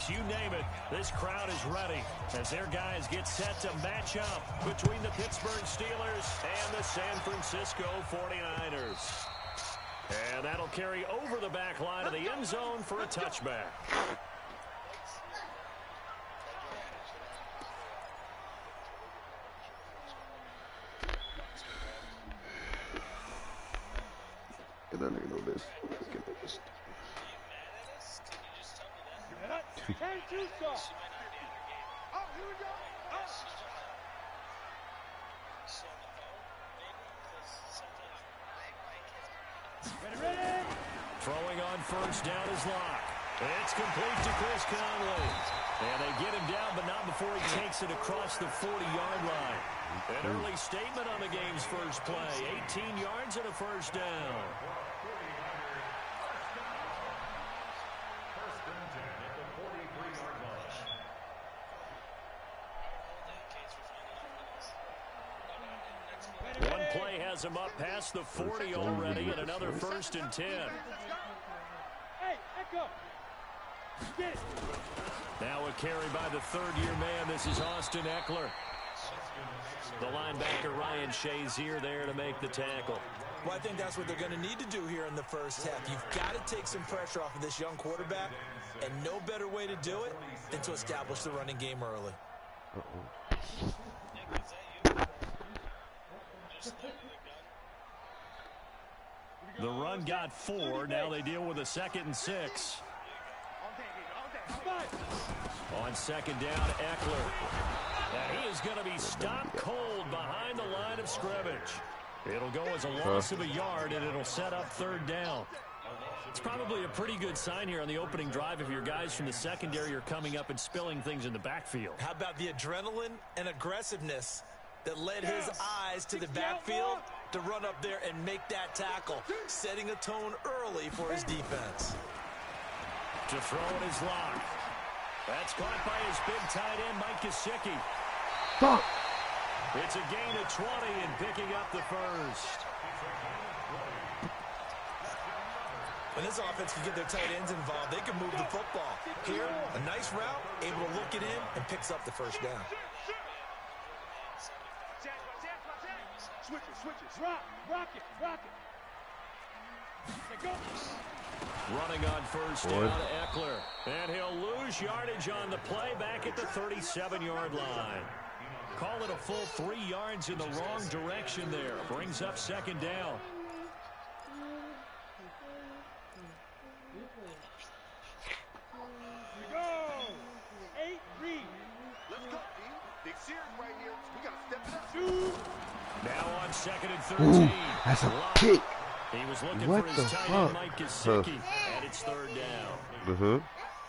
Olympics, you name it, this crowd is ready as their guys get set to match up between the Pittsburgh Steelers and the San Francisco 49ers. And that'll carry over the back line of the end zone for a touchback. Get that nigga know this. Get this. Throwing on first down is Locke. It's complete to Chris Conley. And they get him down, but not before he takes it across the 40-yard line. An early statement on the game's first play. 18 yards and a first down. One play has him up past the 40 already, and another 1st and 10. Hey, echo. Now a carry by the third-year man. This is Austin Eckler. The linebacker Ryan Shazier there to make the tackle. Well, I think that's what they're going to need to do here in the first half. You've got to take some pressure off of this young quarterback, and no better way to do it than to establish the running game early. The run got 4. Now they deal with a 2nd and 6. On 2nd down, Eckler. And he is going to be stopped cold behind the line of scrimmage. It'll go as a loss of a yard, and it'll set up 3rd down. It's probably a pretty good sign here on the opening drive if your guys from the secondary are coming up and spilling things in the backfield. How about the adrenaline and aggressiveness that led his eyes to the backfield to run up there and make that tackle, setting a tone early for his defense. To throw it is Locke. That's caught by his big tight end, Mike Gesicki. Fuck. It's a gain of 20 and picking up the first. When this offense can get their tight ends involved, they can move the football. Here, a nice route, able to look it in, and picks up the first down. Switch it. Rock it. Go. Running on first down, Eckler. And he'll lose yardage on the play back at the 37-yard line. Call it a full 3 yards in the wrong direction there. Brings up 2nd down. Go. 8 read. Let's go, team. Big series right here. We got to step it up. Now on 2nd and 13. Ooh, that's a pick. He was looking What for his the tight fuck? end, Mike Gesicki, and it's 3rd down.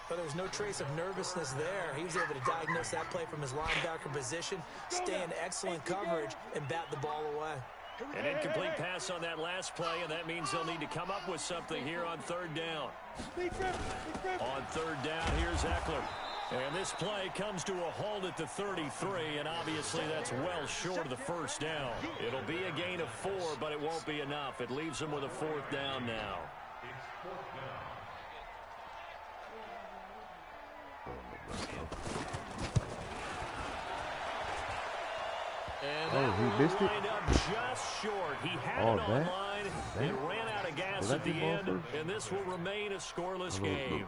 But there's no trace of nervousness there. He was able to diagnose that play from his linebacker position, stay in excellent coverage, and bat the ball away. An incomplete pass on that last play, and that means they'll need to come up with something here on 3rd down. On 3rd down, here's Eckler. And this play comes to a halt at the 33, and obviously that's well short of the first down. It'll be a gain of 4, but it won't be enough. It leaves them with a 4th down now. And he missed it? lined up just short. He had it on line. It ran out of gas at the end, and this will remain a scoreless game.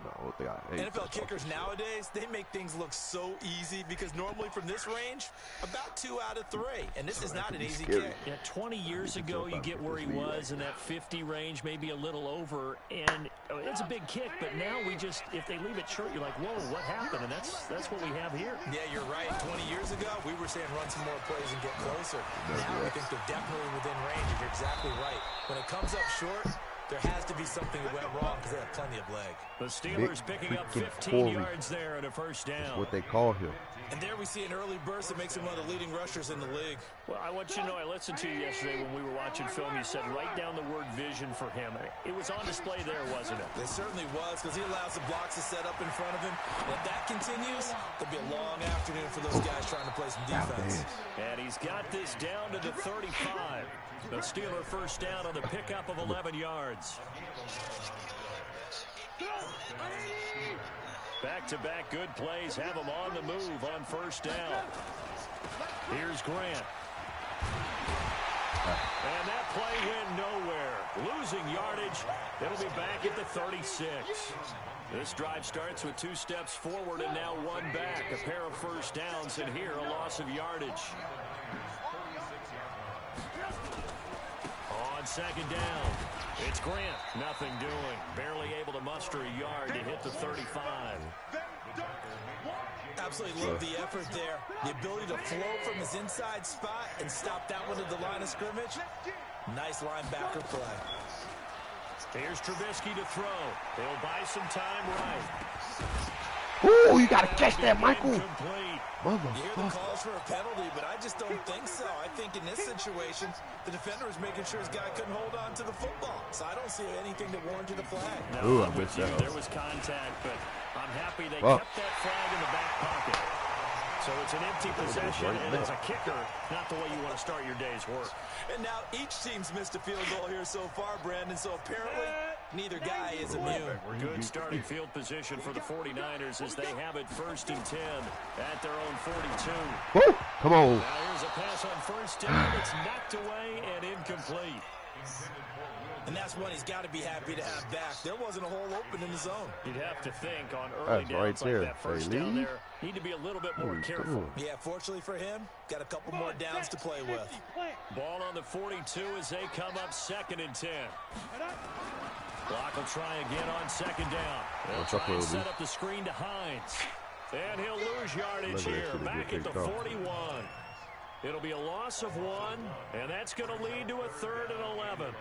NFL kickers nowadays, they make things look so easy because normally from this range, about 2 out of 3, and this is not an easy kick. Yeah, 20 years ago, you get where he was in that 50 range, maybe a little over, and it's a big kick, but now we just, if they leave it short, you're like, whoa, what happened? And that's what we have here. Yeah, you're right. 20 years ago, we were saying run some more plays and get closer. Now we think they're definitely within range, and you're exactly right. When it comes up short, there has to be something that went wrong because they have plenty of leg. The Steelers picking up 15 yards there and a first down. That's what they call him. And there we see an early burst that makes him one of the leading rushers in the league. Well, I want you to know, I listened to you yesterday when we were watching film. You said write down the word vision for him. It was on display there, wasn't it? It certainly was, because he allows the blocks to set up in front of him. And if that continues, there'll be a long afternoon for those guys trying to play some defense. And he's got this down to the 35. The Steeler first down on the pickup of 11 yards. Back-to-back good plays have them on the move on first down. Here's Grant. And that play went nowhere. Losing yardage. It'll be back at the 36. This drive starts with 2 steps forward and now 1 back. A pair of first downs, and here a loss of yardage. On second down, it's Grant. Nothing doing. Barely able to muster a yard to hit the 35. Absolutely love the effort there. The ability to flow from his inside spot and stop that one at the line of scrimmage. Nice linebacker play. Here's Trubisky to throw. He'll buy some time right. Ooh, you got to catch that, Michael. Incomplete. You hear the calls for a penalty, but I just don't think so. I think in this situation, the defender was making sure his guy couldn't hold on to the football. So I don't see anything that warranted a flag. No, Ooh, I I'm with missed you. that. There was contact, but I'm happy they kept that flag in the back pocket. So it's an empty possession, and it's a kicker, not the way you want to start your day's work. And now each team's missed a field goal here so far, Brandon, so apparently neither guy is immune. Good starting field position for the 49ers as they have it 1st and 10 at their own 42. Woo, come on. Now here's a pass on first down. It's knocked away and incomplete. And that's one he's got to be happy to have back. There wasn't a hole open in the zone. You'd have to think on early That's downs right there. like that first down there, need to be a little bit more careful. Yeah, fortunately for him, got a couple more downs to play with. Ball on the 42 as they come up 2nd and 10. Block will try again on 2nd down. They'll try and set up the screen to Hines. And he'll lose yardage here, back at the 41. It'll be a loss of 1, and that's going to lead to a 3rd and 11.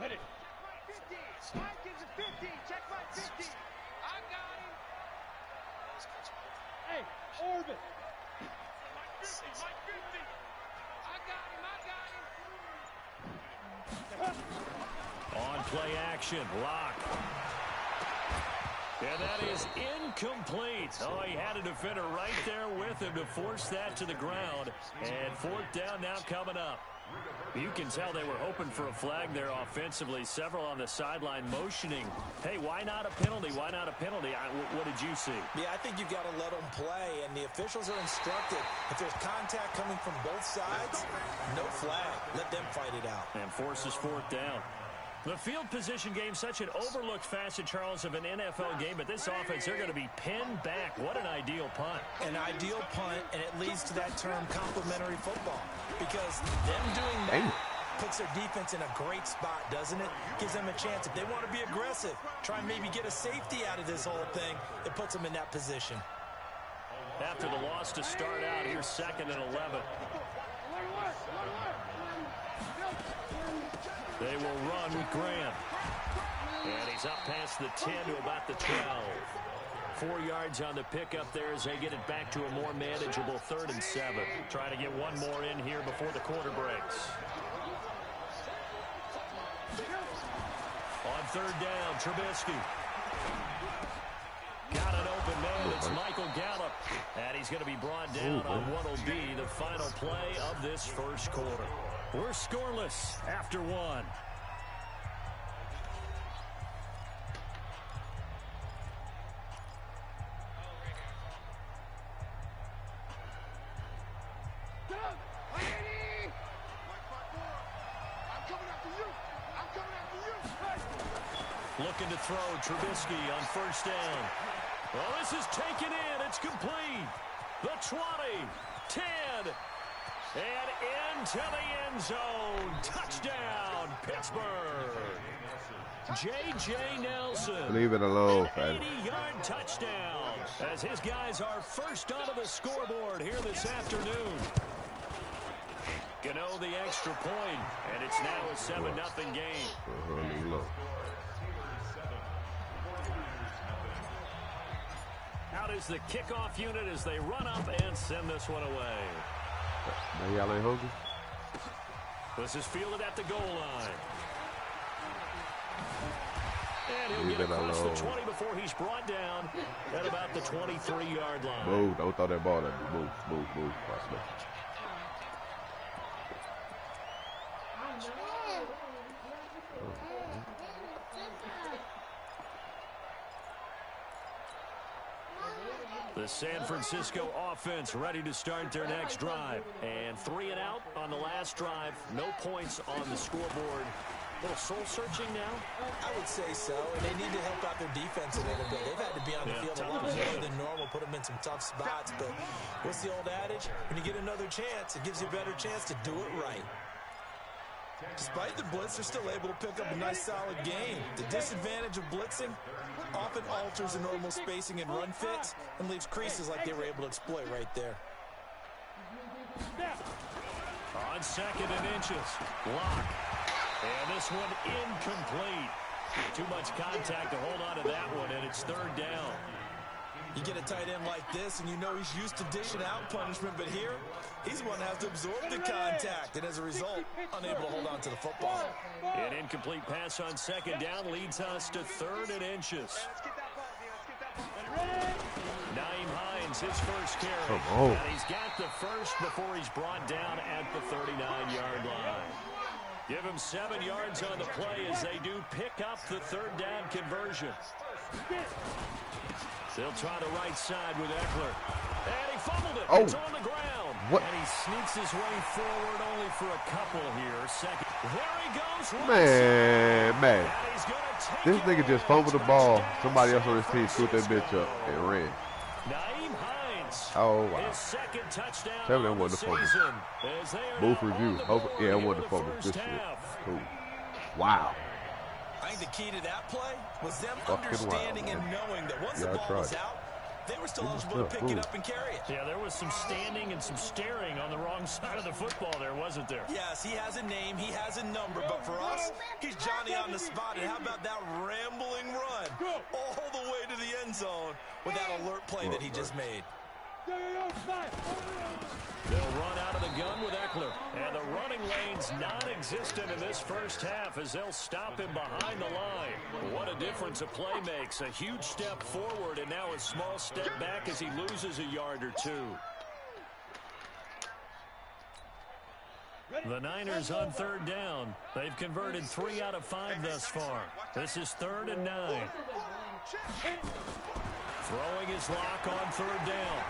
Ready. 50. Mike gives it 50. Check my 50. I got him. Hey, Orbit. Mike 50. Mike 50. I got him. On play action, Lock. And that is incomplete. Oh, he had a defender right there with him to force that to the ground. And 4th down now coming up. You can tell they were hoping for a flag there offensively. Several on the sideline motioning. Hey, why not a penalty? Why not a penalty? What did you see? Yeah, I think you've got to let them play, and the officials are instructed. If there's contact coming from both sides, no flag. Let them fight it out. And forces 4th down. The field position game, such an overlooked facet, Charles, of an NFL game, but this offense, they're going to be pinned back. What an ideal punt. An ideal punt, and it leads to that term complementary football. Because them doing that puts their defense in a great spot, doesn't it? Gives them a chance. If they want to be aggressive, try and maybe get a safety out of this whole thing, it puts them in that position. After the loss to start out, here's 2nd and 11. They will run with Grant. And he's up past the 10 to about the 12. 4 yards on the pickup there as they get it back to a more manageable 3rd and 7. Trying to get one more in here before the quarter breaks. On 3rd down, Trubisky. Got an open man. It's Michael Gallup. And he's going to be brought down on what will be the final play of this first quarter. We're scoreless after 1. Looking to throw, Trubisky on 1st down. Well, this is taken in. It's complete. The 20, 10, and into the end zone. Touchdown, Pittsburgh. J.J. Nelson. Leave it alone, An man. 80-yard touchdown as his guys are first onto the scoreboard here this afternoon. Gano the extra point, and it's now a 7-0 game. Out is the kickoff unit as they run up and send this one away. Now y'all ain't hungry? This is fielded at the goal line. And he'll get across the 20 before he's brought down at about the 23-yard line. Move, don't throw that ball at me. Move. Watch that. The San Francisco offense ready to start their next drive. And 3 and out on the last drive. No points on the scoreboard. A little soul-searching now? I would say so, and they need to help out their defense a little bit. They've had to be on the field a lot more than normal, put them in some tough spots. But what's the old adage? When you get another chance, it gives you a better chance to do it right. Despite the blitz, they're still able to pick up a nice, solid game. The disadvantage of blitzing often alters the normal spacing and run fits and leaves creases like they were able to exploit right there. On 2nd and inches. Lock. And this one incomplete. Too much contact to hold on to that one, and it's 3rd down. You get a tight end like this, and you know he's used to dishing out punishment, but here, he's the one that has to absorb the contact, and as a result, unable to hold on to the football. An incomplete pass on 2nd down leads us to 3rd and inches. Naeem Hines, his first carry. And he's got the first before he's brought down at the 39-yard line. Give him 7 yards on the play as they do pick up the 3rd down conversion. They'll try the right side with Eckler. And he fumbled it. Oh. It's on the ground. What? And he sneaks his way forward only for a couple here. Second. There he goes. Man. And he's gonna take This it nigga just fumbled the ball. Somebody else on his team screwed that bitch up and ran. Naeem Hines. Oh, wow. His 2nd touchdown Tell me that of the wasn't a fumble. season. As they are Booth now review. on the Hope, board yeah, it in wasn't the a fumble. first Good shit. half. Cool. Wow. I think the key to that play was them Fucking understanding wild, and man. knowing that once Yeah, the I ball was tried. out, they were still eligible to pick it up and carry it. Yeah, there was some standing and some staring on the wrong side of the football there, wasn't there? Yes, he has a name, he has a number, but for us, he's Johnny on the spot. And how about that rambling run all the way to the end zone with that alert play that he just made? They'll run out of the gun with Eckler. And the running lane's non-existent in this first half as they'll stop him behind the line. What a difference a play makes. A huge step forward and now a small step back as he loses a yard or two. The Niners on 3rd down. They've converted 3 out of 5 thus far. This is 3rd and 9. Throwing his lock on 3rd down.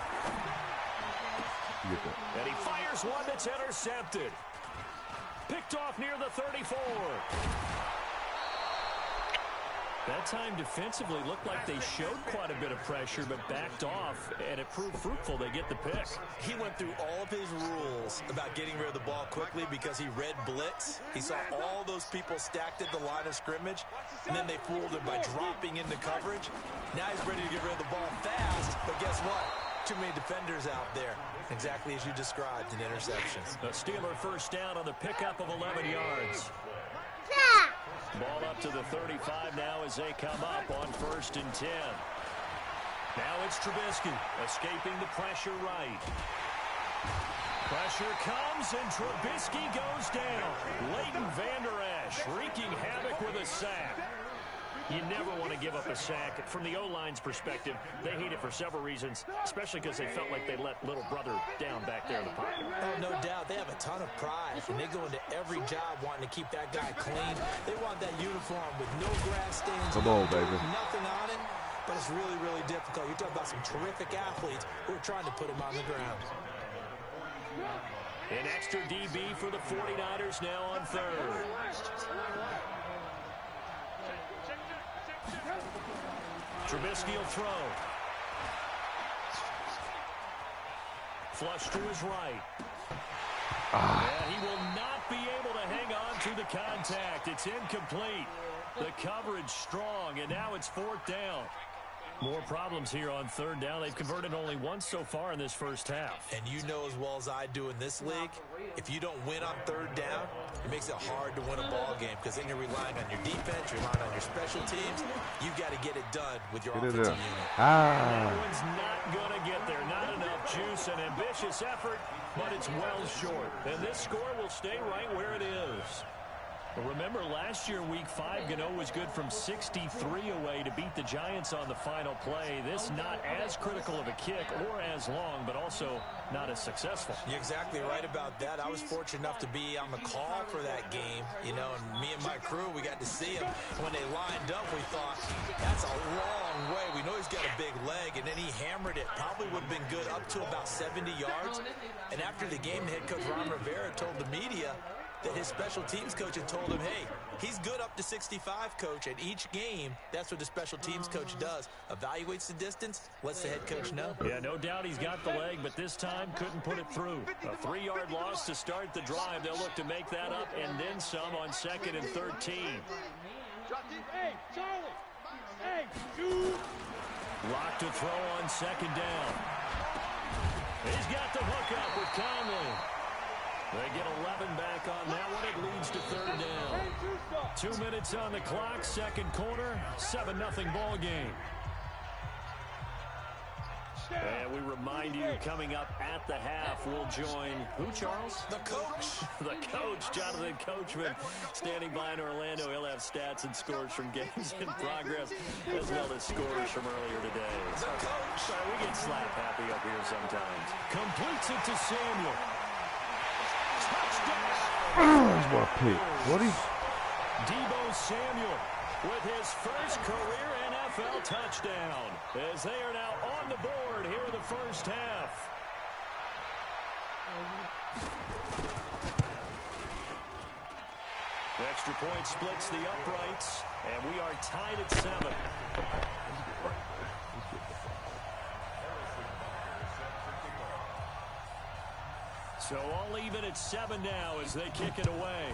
And he fires one that's intercepted. Picked off near the 34. That time defensively looked like they showed quite a bit of pressure but backed off, and it proved fruitful. They get the pick. He went through all of his rules about getting rid of the ball quickly because he read blitz. He saw all those people stacked at the line of scrimmage, and then they fooled him by dropping into coverage. Now he's ready to get rid of the ball fast, but guess what? Too many defenders out there. Exactly as you described in interceptions. The Steeler first down on the pickup of 11 yards. Ball up to the 35 now as they come up on 1st and 10. Now it's Trubisky escaping the pressure right. Pressure comes and Trubisky goes down. Leighton Vander Esch wreaking havoc with a sack. You never want to give up a sack. From the O-line's perspective, they hate it for several reasons, especially because they felt like they let little brother down back there in the pocket. Oh, no doubt. They have a ton of pride, and they go into every job wanting to keep that guy clean. They want that uniform with no grass stains. Come on, baby. Nothing on it, but it's really, really difficult. You're talking about some terrific athletes who are trying to put him on the ground. An extra DB for the 49ers now on 3rd. Trubisky will throw. Flush to his right. And he will not be able to hang on to the contact. It's incomplete. The coverage strong, and now it's 4th down. More problems here on 3rd down. They've converted only once so far in this first half. And you know as well as I do in this league, if you don't win on 3rd down, it makes it hard to win a ball game because then you're relying on your defense, you're relying on your special teams. You've got to get it done with your offensive unit. That one's not going to get there. Not enough juice, an ambitious effort, but it's well short. And this score will stay right where it is. Remember, last year, Week 5, Gano was good from 63 away to beat the Giants on the final play. This not as critical of a kick or as long, but also not as successful. You're exactly right about that. I was fortunate enough to be on the call for that game, you know, and me and my crew, we got to see him. When they lined up, we thought, that's a long way. We know he's got a big leg, and then he hammered it. Probably would have been good up to about 70 yards. And after the game, the head coach, Ron Rivera, told the media that his special teams coach had told him, hey, he's good up to 65, coach. At each game, that's what the special teams coach does. Evaluates the distance, lets the head coach know. Yeah, no doubt he's got the leg, but this time couldn't put it through. A 3-yard loss to start the drive. They'll look to make that up and then some on 2nd and 13. Hey, Charlie! Hey, dude! Lock to throw on 2nd down. He's got the hook up with Conley. They get 11 back on that one. It leads to 3rd down. 2 minutes on the clock, 2nd quarter, 7-0 ball game. And we remind you, coming up at the half, we'll join who, Charles? The coach. The coach, Jonathan Coachman, standing by in Orlando. He'll have stats and scores from games in progress, as well as scores from earlier today. The coach. Sorry, we get slap happy up here sometimes. Completes it to Samuel. Touchdown! He's going to pick. What is? Deebo Samuel with his first career NFL touchdown, as they are now on the board here in the first half. Extra point splits the uprights, and we are tied at 7. So all even at 7 now as they kick it away.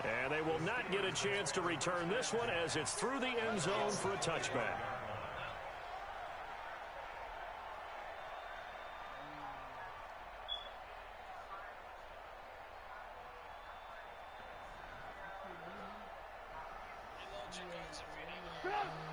And they will not get a chance to return this one as it's through the end zone for a touchback.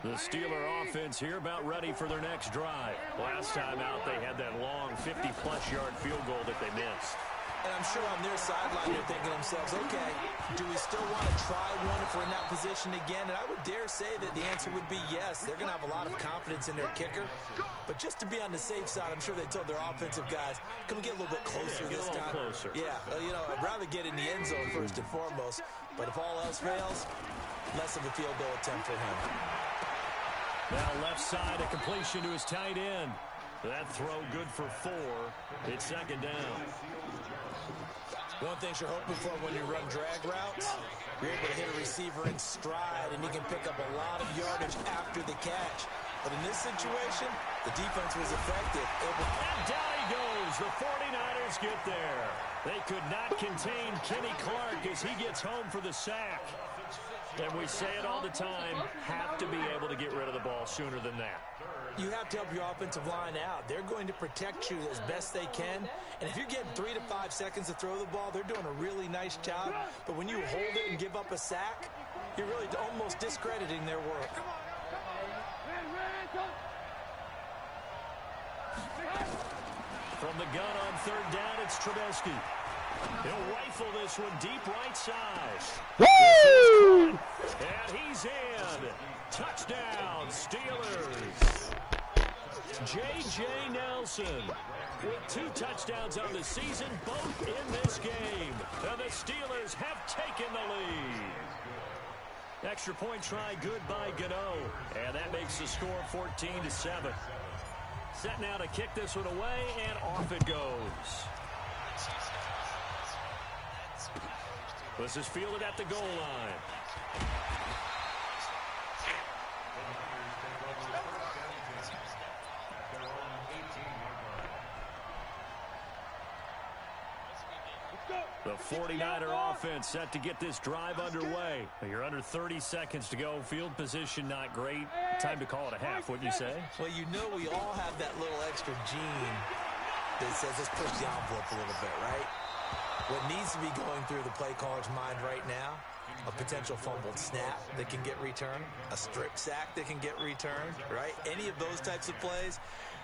The Steeler offense here about ready for their next drive. Last time out, they had that long 50-plus yard field goal that they missed. And I'm sure on their sideline they're thinking to themselves, okay, do we still want to try one if we're in that position again? And I would dare say that the answer would be yes. They're going to have a lot of confidence in their kicker. But just to be on the safe side, I'm sure they told their offensive guys, can we get a little bit closer this time? Closer. Yeah, you know, I'd rather get in the end zone first and foremost. But if all else fails, less of a field goal attempt for him. Now left side, a completion to his tight end. That throw good for 4. It's 2nd down. One thing you're hoping for when you run drag routes, you're able to hit a receiver in stride, and he can pick up a lot of yardage after the catch. But in this situation, the defense was effective. And down he goes. The 49ers get there. They could not contain Kenny Clark as he gets home for the sack. And we say it all the time, have to be able to get rid of the ball sooner than that. You have to help your offensive line out. They're going to protect you as best they can. And if you're getting 3 to 5 seconds to throw the ball, they're doing a really nice job. But when you hold it and give up a sack, you're really almost discrediting their work. From the gun on 3rd down, it's Trubisky. He'll rifle this one deep right side. Woo! And he's in. Touchdown, Steelers. J.J. Nelson with 2 touchdowns on the season, both in this game. And the Steelers have taken the lead. Extra point try good by Gano. And that makes the score 14-7. Set now to kick this one away, and off it goes. This is fielded at the goal line. The 49er offense set to get this drive underway. You're under 30 seconds to go. Field position not great. Time to call it a half, wouldn't you say? Well, you know we all have that little extra gene that says let's push the envelope a little bit, right? What needs to be going through the play caller's mind right now, a potential fumbled snap that can get returned, a strip sack that can get returned, right? Any of those types of plays,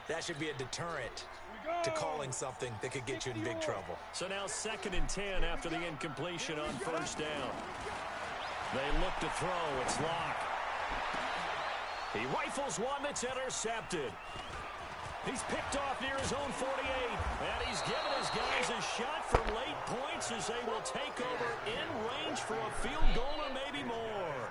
that should be a deterrent to calling something that could get you in big trouble. So now 2nd and 10 after the incompletion on 1st down. They look to throw. It's Locke. He rifles one that's intercepted. He's picked off near his own 48. And he's given his guys a shot for late points as they will take over in range for a field goal or maybe more.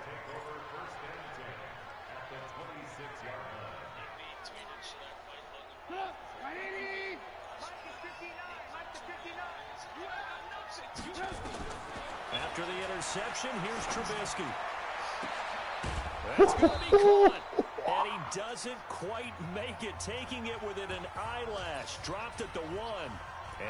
After the interception, here's Trubisky. That's going to be caught. And he doesn't quite make it, taking it within an eyelash. Dropped at the 1.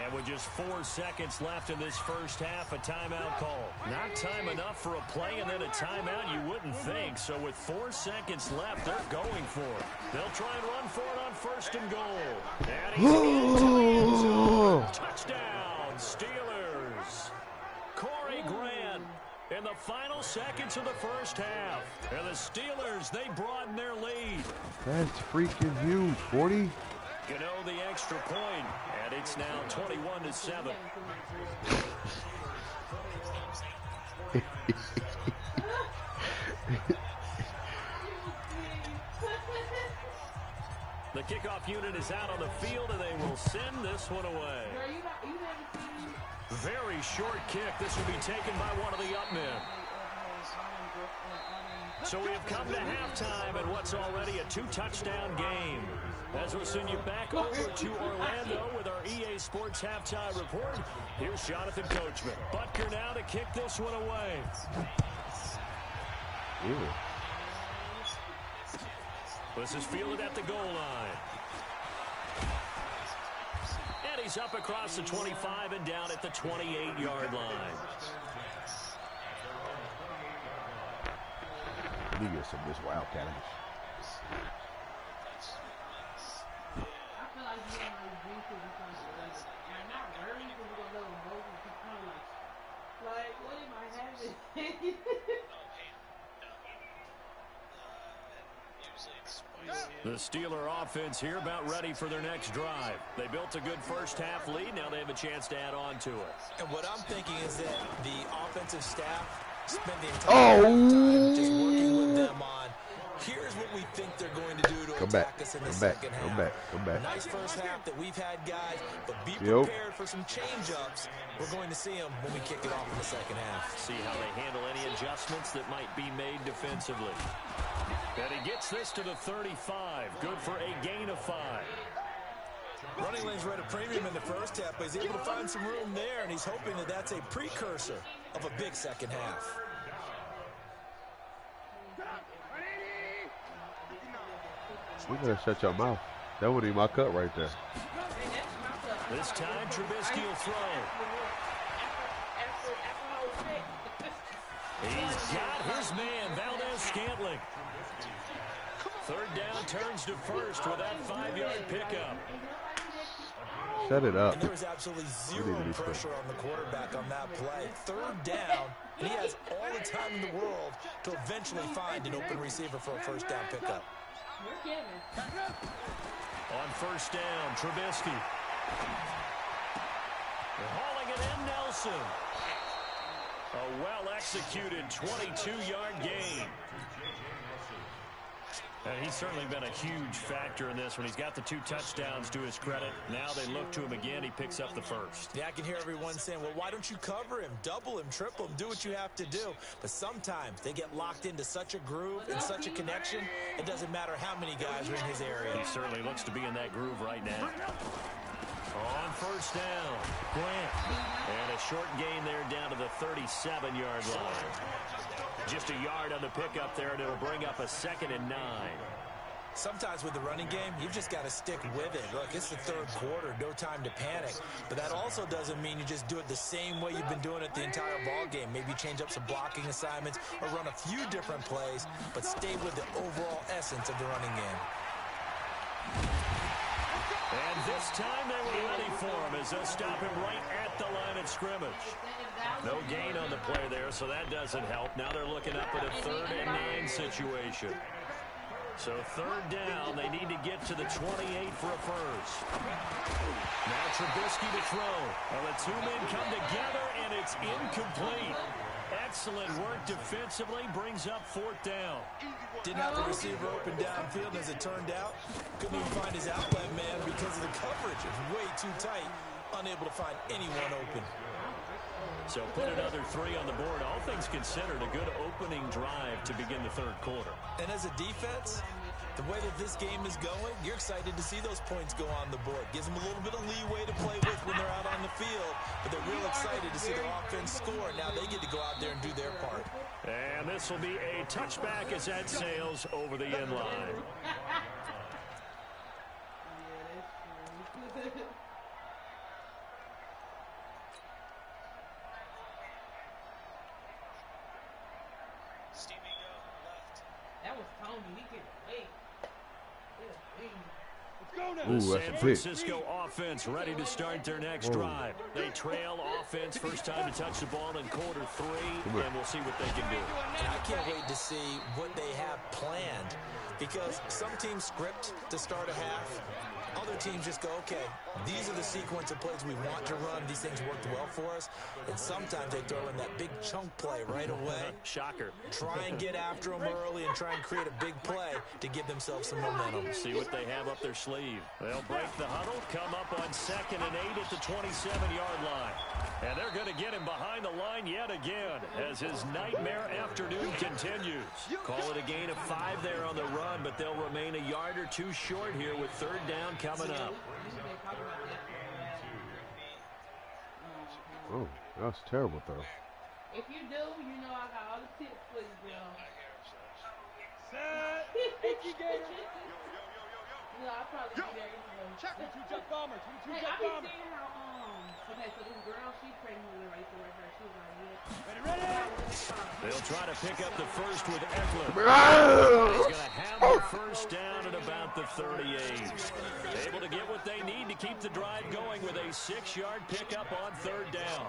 And with just 4 seconds left in this first half, a timeout call. Not time enough for a play and then a timeout, you wouldn't think. So with 4 seconds left, they're going for it. They'll try and run for it on 1st and goal. And he's into the end zone. Touchdown, Steelers. Corey Grant in the final seconds of the first half. And the Steelers, they broaden their lead. That's freaking huge, 40. You know, the extra point, and it's now 21-7. The kickoff unit is out on the field, and they will send this one away. Very short kick. This will be taken by one of the up men. So we have come to halftime in what's already a 2-touchdown game. As we'll send you back over to Orlando with our EA Sports Halftime Report, here's Jonathan Coachman. Butker now to kick this one away. Ooh. This is fielded at the goal line. And he's up across the 25 and down at the 28-yard line. Let me get some of this wildcat. The Steeler offense here about ready for their next drive. They built a good first half lead. Now they have a chance to add on to it. And what I'm thinking is that the offensive staff spend the entire time just working with them on, here's what we think they're going to do to attack us in the second half. Come back. Nice first half that we've had, guys, but be prepared for some change-ups. We're going to see them when we kick it off in the second half. See how they handle any adjustments that might be made defensively. And he gets this to the 35. Good for a gain of 5. Running lanes were at a premium in the first half, but he's able to find some room there, and he's hoping that that's a precursor of a big second half. You better shut your mouth. That wasn't even my cut right there. This time, Trubisky will throw. He's got his man, Valdez-Scantling. 3rd down, turns to first with that 5-yard pickup. Shut it up. And there was absolutely zero pressure on the quarterback on that play. 3rd down, and he has all the time in the world to eventually find an open receiver for a 1st down pickup. On 1st down, Trubisky. Hauling it in, Nelson. A well-executed 22-yard gain. And he's certainly been a huge factor in this one. He's got the 2 touchdowns to his credit. Now they look to him again. He picks up the 1st. Yeah, I can hear everyone saying, well, why don't you cover him, double him, triple him, do what you have to do. But sometimes they get locked into such a groove and such a connection, it doesn't matter how many guys are in his area. He certainly looks to be in that groove right now. On 1st down, Grant. And a short gain there down to the 37-yard line. Just a yard on the pickup there, and it'll bring up a 2nd and 9. Sometimes with the running game, you've just got to stick with it. Look, it's the 3rd quarter, no time to panic. But that also doesn't mean you just do it the same way you've been doing it the entire ball game. Maybe change up some blocking assignments or run a few different plays, but stay with the overall essence of the running game. And this time they were ready for him as they'll stop him right at the line of scrimmage. No gain on the play there, so that doesn't help. Now they're looking up at a 3rd and 9 situation. So third down, they need to get to the 28 for a first. Now Trubisky to throw. Well, the two men come together, and it's incomplete. Excellent work defensively, brings up fourth down. Didn't have the receiver open downfield, as it turned out. Couldn't even find his outlet man because of the coverage. It was way too tight, unable to find anyone open. So put another 3 on the board. All things considered, a good opening drive to begin the third quarter. And as a defense, the way that this game is going, you're excited to see those points go on the board. Gives them a little bit of leeway to play with when they're out on the field. But they're real excited to see their offense score. Now they get to go out there and do their part. And this will be a touchback as that sails over the end line. The San Francisco offense ready to start their next drive. They trail offense, first time to touch the ball in quarter 3, and we'll see what they can do. And I can't wait to see what they have planned, because some teams script to start a half. Other teams just go, okay, these are the sequence of plays we want to run. These things worked well for us. And sometimes they throw in that big chunk play right away. Shocker. Try and get after them early and try and create a big play to give themselves some momentum. See what they have up their sleeve. They'll break the huddle, come up on 2nd and 8 at the 27-yard line. And they're going to get him behind the line yet again as his nightmare afternoon continues. Call it a gain of 5 there on the run, but they'll remain a yard or 2 short here with third down coming up. Oh, that was terrible, though. If you do, you know I got all the tips for you, bro. No, I'll probably be there anyway. Check. 22 jet bombers. 22 jet bombers. I be seeing how, okay, so this girl, she's pregnant with a racer right here. She was like, yeah. Ready? They'll try to pick up the first with Eckler. He's going to have the first down at about the 38. Able to get what they need to keep the drive going with a 6-yard pickup on third down.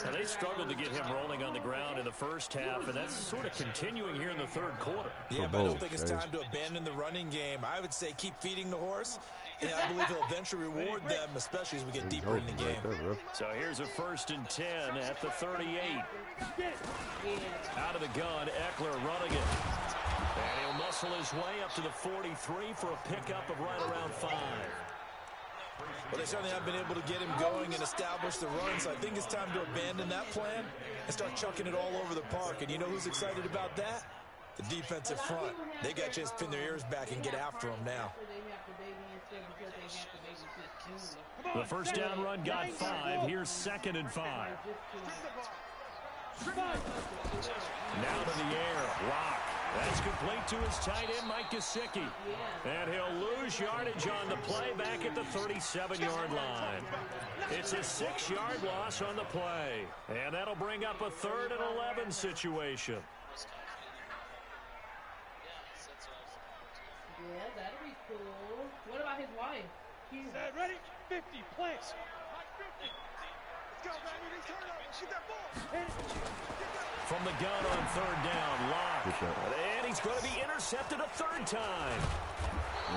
Now, they struggled to get him rolling on the ground in the first half, and that's sort of continuing here in the third quarter. Yeah, but I don't think it's time to abandon the running game. I would say keep feeding the horse, and I believe he'll eventually reward them, especially as we get deeper in the game. So here's a 1st and 10 at the 38. Out of the gun, Eckler running it. And he'll muscle his way up to the 43 for a pickup of right around 5. Well, they certainly have been able to get him going and establish the run, so I think it's time to abandon that plan and start chucking it all over the park. And you know who's excited about that? The defensive front. They got a chance to pin their ears back and get after him now. The first down run got 5. Here's 2nd and 5. Now to the air. Lock. That's complete to his tight end, Mike Gesicki. And he'll lose yardage on the play back at the 37-yard line. It's a 6-yard loss on the play. And that'll bring up a 3rd and 11 situation. Yeah, that'd be cool. What about his wife? Set, ready? 50, plants. 50. Let's go, baby. Turn up. Shoot that ball. From the gun on 3rd down, Lock. And he's going to be intercepted a 3rd time.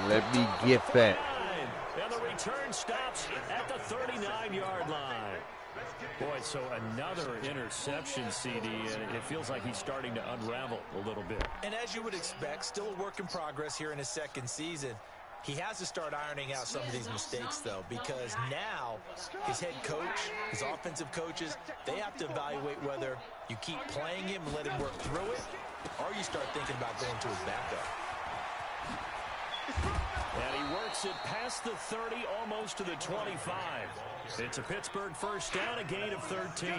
Let me get that. And the return stops at the 39-yard line. Boy, so another interception, CD, and it feels like he's starting to unravel a little bit. And as you would expect, still a work in progress here in his 2nd season. He has to start ironing out some of these mistakes, though, because now his head coach, his offensive coaches, they have to evaluate whether you keep playing him and let him work through it, or you start thinking about going to his backup. And he works it past the 30, almost to the 25. It's a Pittsburgh first down, a gain of 13.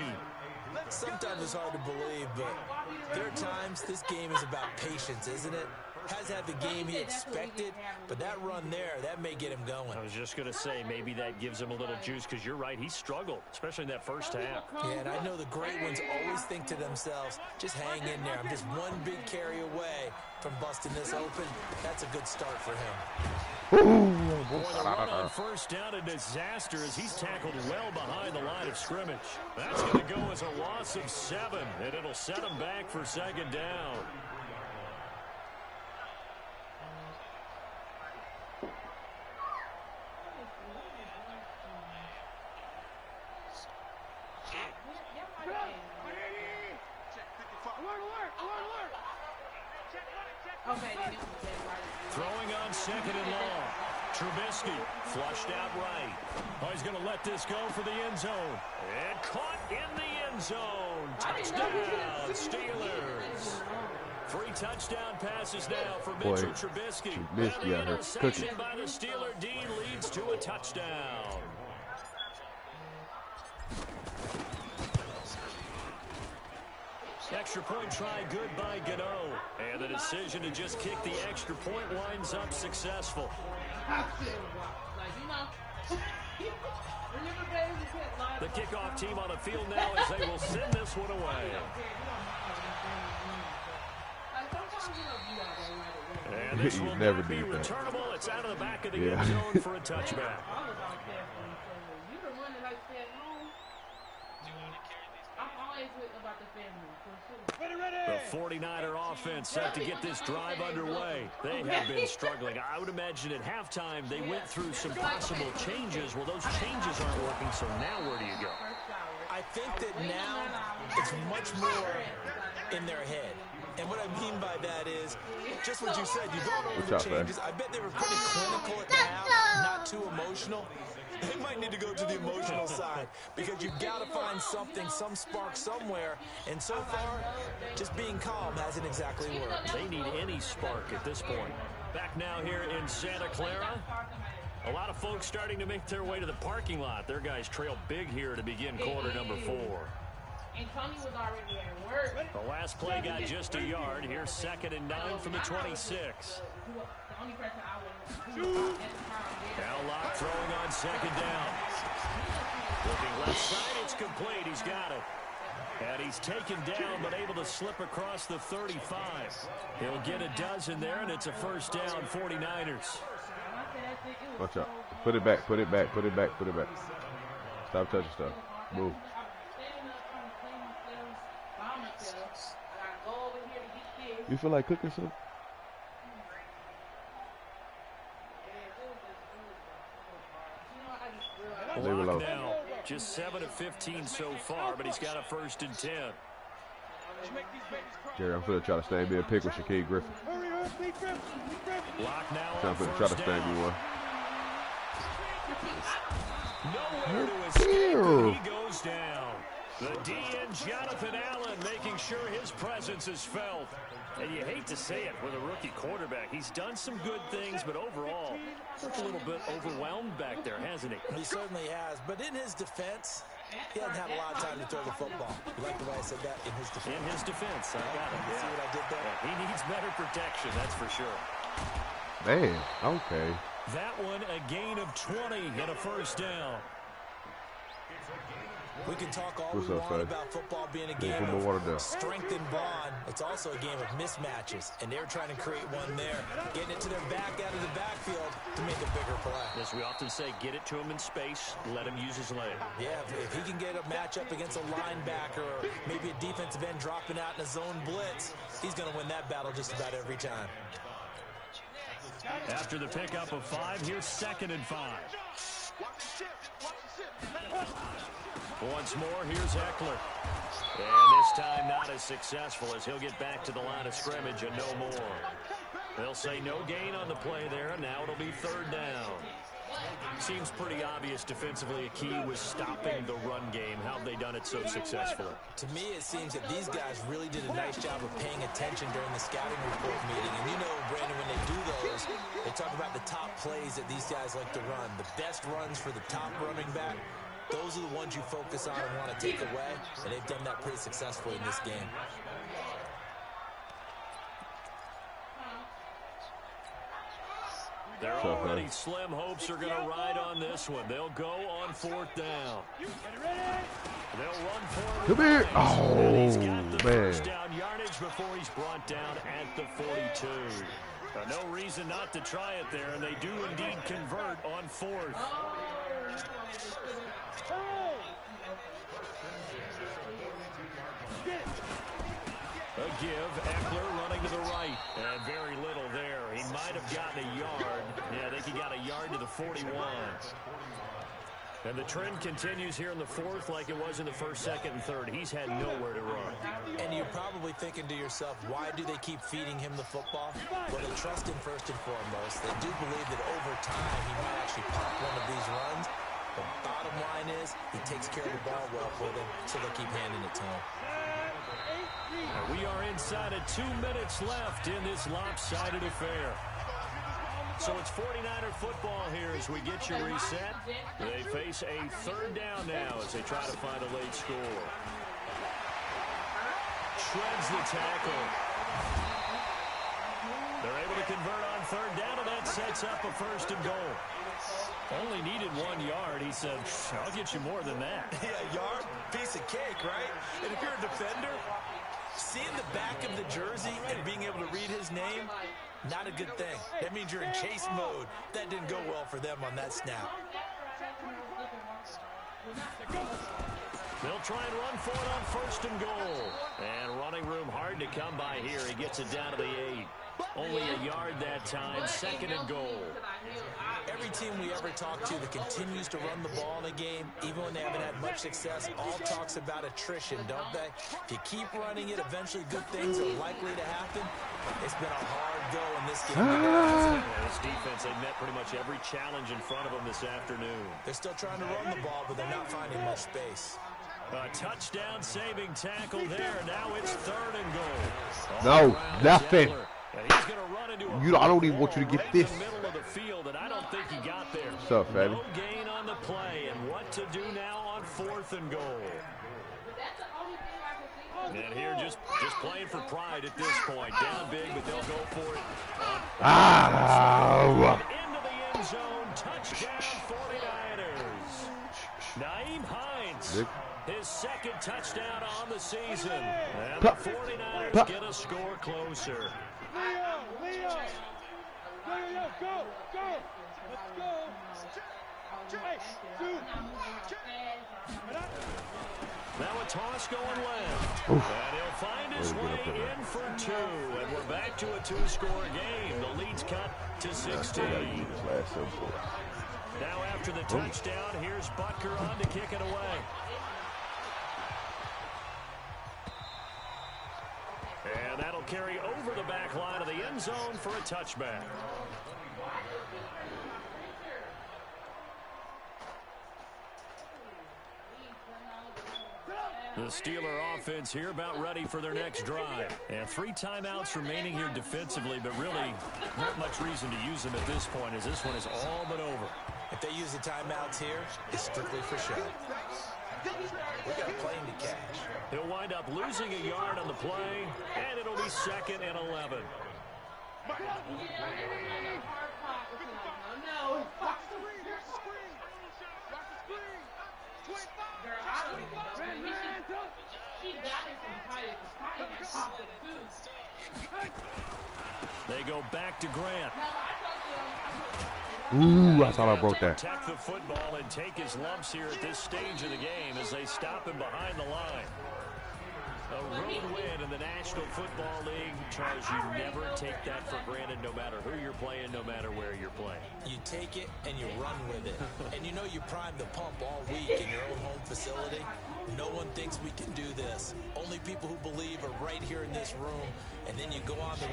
Sometimes it's hard to believe, but there are times this game is about patience, isn't it? Has had the game he expected, but that run there, that may get him going. I was just going to say, maybe that gives him a little juice, because you're right, he struggled, especially in that first half. Yeah, and I know the great ones always think to themselves, just hang in there. I'm just one big carry away from busting this open. That's a good start for him. Boy, the run on first down, a disaster as he's tackled well behind the line of scrimmage. That's going to go as a loss of 7, and it'll set him back for 2nd down. Throwing on second and long. Trubisky flushed out right. Oh, he's going to let this go for the end zone. And caught in the end zone. Touchdown, Steelers. 3 touchdown passes now for Mitchell Trubisky. Trubisky out here cooking. Interception by the Steeler D leads to a touchdown. Extra point try good by Gano. And the decision to just kick the extra point winds up successful. The kickoff team on the field now as they will send this one away. And this will never be returnable. It's out of the back of the end zone for a touchback. The 49er offense set to get this drive underway. They have been struggling. I would imagine at halftime they went through some possible changes. Well, those changes aren't working, so now where do you go? I think that now it's much more in their head. And what I mean by that is, just what you said, you don't over the changes. I bet they were pretty clinical at the half, not too emotional. They might need to go to the emotional side because you've got to find something, some spark somewhere. And so far, just being calm hasn't exactly worked. They need any spark at this point. Back now here in Santa Clara. A lot of folks starting to make their way to the parking lot. Their guys trail big here to begin quarter number 4. And Tony was already at work. The last play got just a yard. Here's 2nd and 9 from the 26. Now Locke throwing on 2nd down. Looking left side, it's complete. He's got it. And he's taken down, but able to slip across the 35. He'll get a dozen there, and it's a first down, 49ers. Watch out. Put it back, put it back, put it back, put it back. Stop touching stuff. Move. You feel like cooking something? Lock now, just 7 of 15 so far, but he's got a 1st and 10. Jerry, I'm going to try to stand me a pick with Shaquille Griffin. Lock now I'm on try to first stand down. me one. Nowhere to escape, he goes down. The DN, Jonathan Allen, making sure his presence is felt. And you hate to say it with a rookie quarterback. He's done some good things, but overall, looks a little bit overwhelmed back there, hasn't he? He certainly has. But in his defense, he hasn't had a lot of time to throw the football. You like the way I said that? In his defense. In his defense, I got it. You see what I did there? Yeah, he needs better protection, that's for sure. Man, okay. That one, a gain of 20 and a first down. We can talk all we want about football being a game of strength and bond. It's also a game of mismatches, and they're trying to create one there, getting it to their back out of the backfield to make a bigger play. As we often say, get it to him in space, let him use his leg. Yeah, if he can get a matchup against a linebacker or maybe a defensive end dropping out in a zone blitz, he's going to win that battle just about every time. After the pickup of 5, here's 2nd and 5. Once more, here's Eckler. And this time not as successful as he'll get back to the line of scrimmage and no more. They'll say no gain on the play there, and now it'll be 3rd down. Seems pretty obvious defensively a key was stopping the run game. How have they done it so successfully? To me, it seems that these guys really did a nice job of paying attention during the scouting report meeting. And you know, Brandon, when they do those, they talk about the top plays that these guys like to run. The best runs for the top running back. Those are the ones you focus on and want to take away, and they've done that pretty successfully in this game. Their already slim hopes are going to ride on this one. They'll go on 4th down. They'll run for it. Come here. Oh, he's got the man. first down yardage before he's brought down at the 42. No reason not to try it there, and they do indeed convert on 4th. A give, Eckler running to the right, and very little there. He might have gotten a yard. Yeah, I think he got a yard to the 41. And the trend continues here in the fourth like it was in the first, second, and third. He's had nowhere to run. And you're probably thinking to yourself, why do they keep feeding him the football? Well, they trust him first and foremost. They do believe that over time he might actually pop one of these runs. The bottom line is he takes care of the ball well for them, so they'll keep handing it to him. We are inside of 2 minutes left in this lopsided affair. So it's 49er football here as we get you reset. They face a third down now as they try to find a late score. Shreds the tackle. They're able to convert on third down, and that sets up a first and goal. Only needed 1 yard. He said, I'll get you more than that. Yeah, yard, piece of cake, right? And if you're a defender, seeing the back of the jersey and being able to read his name, not a good thing. That means you're in chase mode. That didn't go well for them on that snap. They'll try and run for it on first and goal. And running room hard to come by here. He gets it down to the 8. Only a yard that time, second and goal. Every team we ever talk to that continues to run the ball in a game, even when they haven't had much success, all talks about attrition, don't they? If you keep running it, eventually good things are likely to happen. It's been a hard go in this game. This defense, they met pretty much every challenge in front of them this afternoon. They're still trying to run the ball, but they're not finding much space. A touchdown saving tackle there. Now it's third and goal. No, nothing. He's going to run into I don't even want you to get this. in the middle of the field, and I don't think he got there. What's up, Fatty? No gain on the play, and what to do now on fourth and goal. And here just playing for pride at this point. Down big, but they'll go for it. Into the end zone. Touchdown 49ers. Naeem Hines. His second touchdown on the season. And the 49ers get a score closer. Leo! Go! Let's go! Hey, now a toss going left. And he'll find his way in for 2. And we're back to a 2-score game. The lead's cut to 16. Now after the touchdown, here's Butker on to kick it away. And that'll carry over the back line of the end zone for a touchback. The Steeler offense here about ready for their next drive. And 3 timeouts remaining here defensively, but really not much reason to use them at this point as this one is all but over. If they use the timeouts here, it's strictly for show. We got a plane to catch. He'll wind up losing a yard on the play, and it'll be second and 11. They go back to Grant. Ooh, I thought I broke that. Protect the football and take his lumps here at this stage of the game as they stop him behind the line. A road win in the National Football League. Charles, you never take that for granted no matter who you're playing, no matter where you're playing. You take it and you run with it. And you know you prime the pump all week in your own home facility. No one thinks we can do this. Only people who believe are right here in this room. And then you go on the...